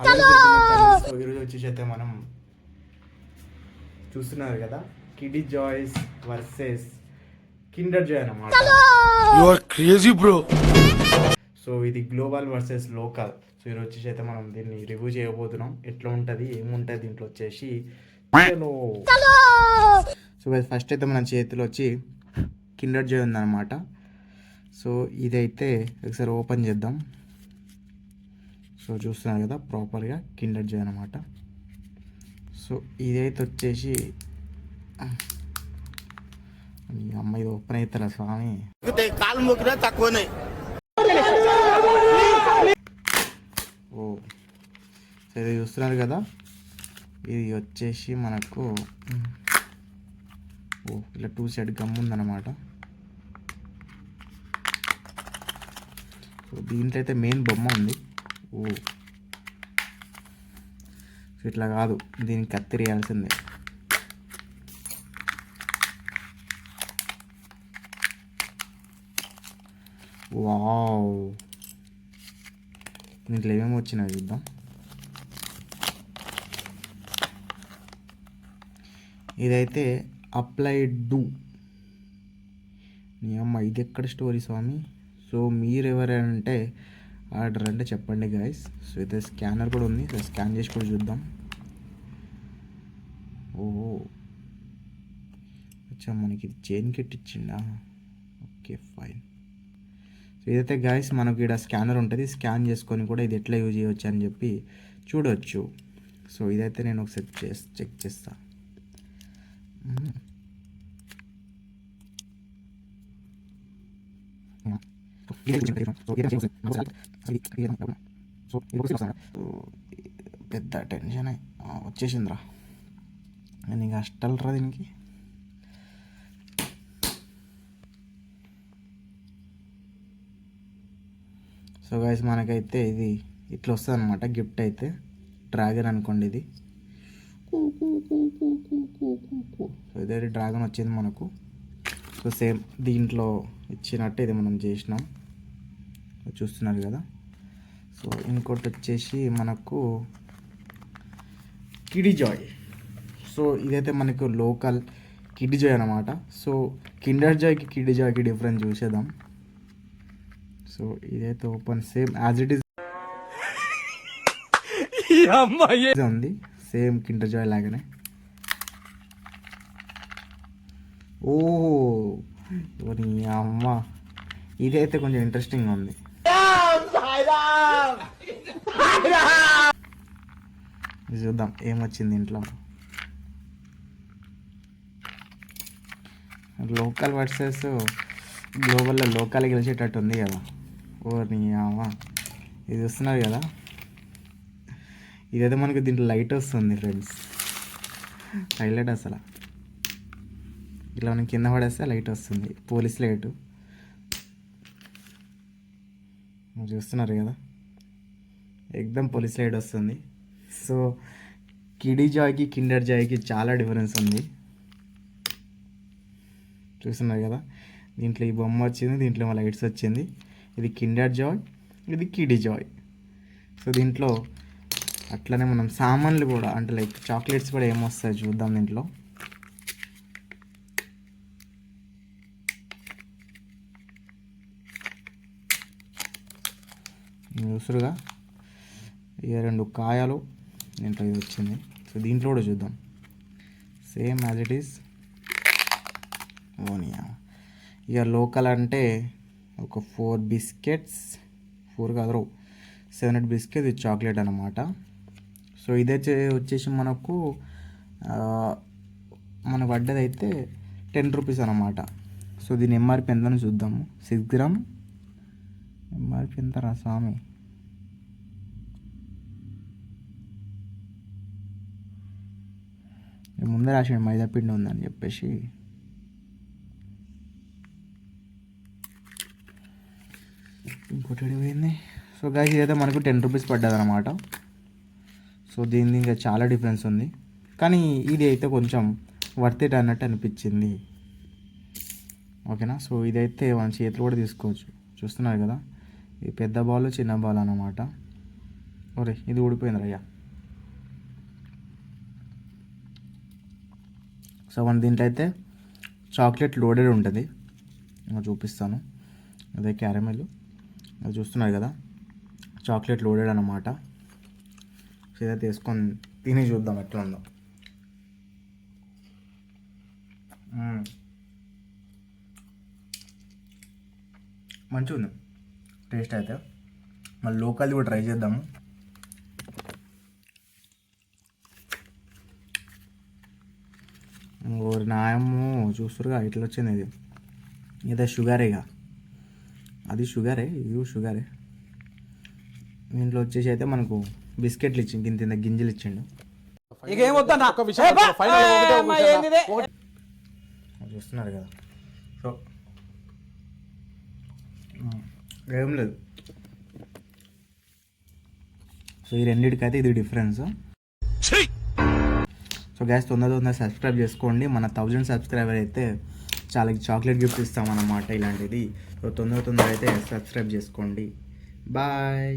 So ఈరోజు వచ్చేసి అయితే మనం చూస్తున్నారు కదా, kiddy joys versus Kinder Joy అన్నమాట. You are crazy bro. So ఇది గ్లోబల్ వర్సెస్ లోకల్. సో ఈరోజు వచ్చేసి అయితే మనం దీన్ని రివ్యూ చేయబోతున్నాం. ఎట్లా ఉంటుంది, ఏముంటుంది దీంట్లో వచ్చేసి. సో ఫస్ట్ అయితే మన చేతిలో వచ్చి కిండర్ జాయ్ ఉందన్నమాట. సో ఇదైతే ఒకసారి ఓపెన్ చేద్దాం. సో చూస్తున్నారు కదా, ప్రాపర్గా కిండర్ జాయ్ అనమాట. సో ఇదైతే వచ్చేసి మీ అమ్మాయి ఓపెన్ అవుతారా స్వామి. ఓ సో ఇది చూస్తున్నారు కదా, ఇది వచ్చేసి మనకు ఇలా 2 సైడ్ గమ్ ఉందన్నమాట. సో దీంట్లో అయితే మెయిన్ బొమ్మ ఉంది. సో ఇట్లా కాదు, దీనికి కత్తిరేయాల్సిందే. వావ్, దీంట్లో ఏమేమి వచ్చినాయి చూద్దాం. ఇదైతే అప్లైడ్ డూ. నీ అమ్మ, ఇది ఎక్కడ స్టోరీ స్వామి. సో మీరు ఎవరంటే ఆర్డర్ అంటే చెప్పండి గాయస్. సో అయితే స్కానర్ కూడా ఉంది, సో స్కాన్ చేసి కూడా చూద్దాం. ఓహో, వచ్చా మనకి ఇది చైన్ కిట్ ఇచ్చిండా. Okay fine. సో ఇదైతే గాయస్ మనకి ఇక్కడ స్కానర్ ఉంటుంది, స్కాన్ చేసుకొని కూడా ఇది ఎట్లా యూజ్ చేయవచ్చు అని చెప్పి చూడవచ్చు. సో ఇదైతే నేను ఒకసారి చెక్ చేస్తా. పెద్ద టెన్షన్ వచ్చేసిందిరా, నీకు అష్టలరా దీనికి. సో గైస్ మనకైతే ఇది ఇట్లా వస్తుంది అనమాట. గిఫ్ట్ అయితే డ్రాగన్ అనుకోండి ఇది. సో ఇదే డ్రాగన్ వచ్చింది మనకు. సో సేమ్ దీంట్లో ఇచ్చినట్టు ఇది మనం చేసినాం, చూస్తున్నారు కదా. సో ఇంకోటి వచ్చేసి మనకు కిడీ జాయ్. సో ఇదైతే మనకు లోకల్ కిడీ జాయ్ అనమాట. సో కిండర్ జాయ్కి కిడీ జాయ్కి డిఫరెన్స్ చూసేద్దాం. సో ఇదైతే open same as it is ఉంది, సేమ్ కిండర్ జాయ్ లాగానే. ఓ నీ అమ్మ, ఇదైతే కొంచెం ఇంట్రెస్టింగ్ ఉంది. చూద్దాం ఏమొచ్చింది ఇంట్లో. లోకల్ వర్సెస్ గ్లోబల్లో లోకల్ గెలిచేటట్టు ఉంది కదా. ఓ నీ అమ్మ, ఇది చూస్తున్నారు కదా, ఇదైతే మనకు దీంట్లో లైట్ వస్తుంది ఫ్రెండ్స్. హైలైట్ అసలు. ఇలా మనం కింద పడేస్తే లైట్ వస్తుంది, పోలీస్ లైటు. చూస్తున్నారు కదా, ఎక్దమ్ పోలీస్ లైట్ వస్తుంది. సో కిడీ జాయ్కి కిండర్ జాయ్కి చాలా డిఫరెన్స్ ఉంది, చూస్తున్నారు కదా. దీంట్లో ఈ బొమ్మ వచ్చింది, దీంట్లో లైట్స్ వచ్చింది. ఇది కిండర్ జాయ్, ఇది కిడీ జాయ్. సో దీంట్లో అట్లనే మనం సామాన్లు కూడా, అంటే లైక్ చాక్లెట్స్ కూడా ఏమొస్తాయి చూద్దాం దీంట్లో. చూసురుగా ఇక 2 కాయలు దీంట్లో ఇది వచ్చింది. సో దీంట్లో కూడా చూద్దాం, సేమ్ యాజ్ ఇట్ ఈస్. ఓనియా, ఇక లోకల్ అంటే ఒక 4 బిస్కెట్స్, 4 కాదు 7 బిస్కెట్, ఇది చాక్లెట్ అనమాట. సో ఇదైతే వచ్చేసి మనకు మన పడ్డదైతే 10 రూపీస్ అనమాట. సో దీని ఎంఆర్పి ఎంతని చూద్దాము. 6 గ్రామ్ ఎంఆర్పి ఎంత రా స్వామి. ముందే రాసాడు మైదా పిండి ఉందని చెప్పేసి. ఇంకోటి పోయింది. సో గాయస్ ఇదైతే మనకు 10 రూపీస్ పడ్డది అనమాట. సో దీని ఇంకా చాలా డిఫరెన్స్ ఉంది, కానీ ఇది అయితే కొంచెం వర్త్ ఇట్ అన్నట్టు అనిపించింది. ఓకేనా. సో ఇదైతే మన చేతిలో కూడా తీసుకోవచ్చు, చూస్తున్నారు కదా. ఇది పెద్ద బాల్ చిన్న బాల్ అన్నమాట. ఒరే ఇది ఊడిపోయింది అయ్యా. సో మన దీంట్లో అయితే చాక్లెట్ లోడెడ్ ఉంటుంది, చూపిస్తాను. అదే క్యారమెల్, అది చూస్తున్నారు కదా, చాక్లెట్ లోడెడ్ అన్నమాట. సో ఇదైతే వేసుకొని తిని చూద్దాం ఎట్లా ఉందో. మంచిగా ఉంది టేస్ట్ అయితే. మళ్ళీ లోకల్ది కూడా ట్రై చేద్దాము. నాయము చూస్తురుగా ఇట్లా వచ్చింది. ఇది ఇదే షుగరేగా, అది షుగరే, ఇది షుగరే. దీంట్లో వచ్చేసి అయితే మనకు బిస్కెట్లు ఇచ్చింది, ఇంత గింజలు ఇచ్చిండు. చూస్తున్నారు కదా. సో ఏం లేదు. సో ఈ రెండింటికైతే ఇది డిఫరెన్స్. సో గ్యాస్ తొందరగా సబ్స్క్రైబ్ చేసుకోండి. మన 1000 సబ్స్క్రైబర్ అయితే చాలా చాక్లెట్ గిఫ్ట్ ఇస్తామన్నమాట ఇలాంటిది. సో తొందరగా అయితే సబ్స్క్రైబ్ చేసుకోండి. బాయ్.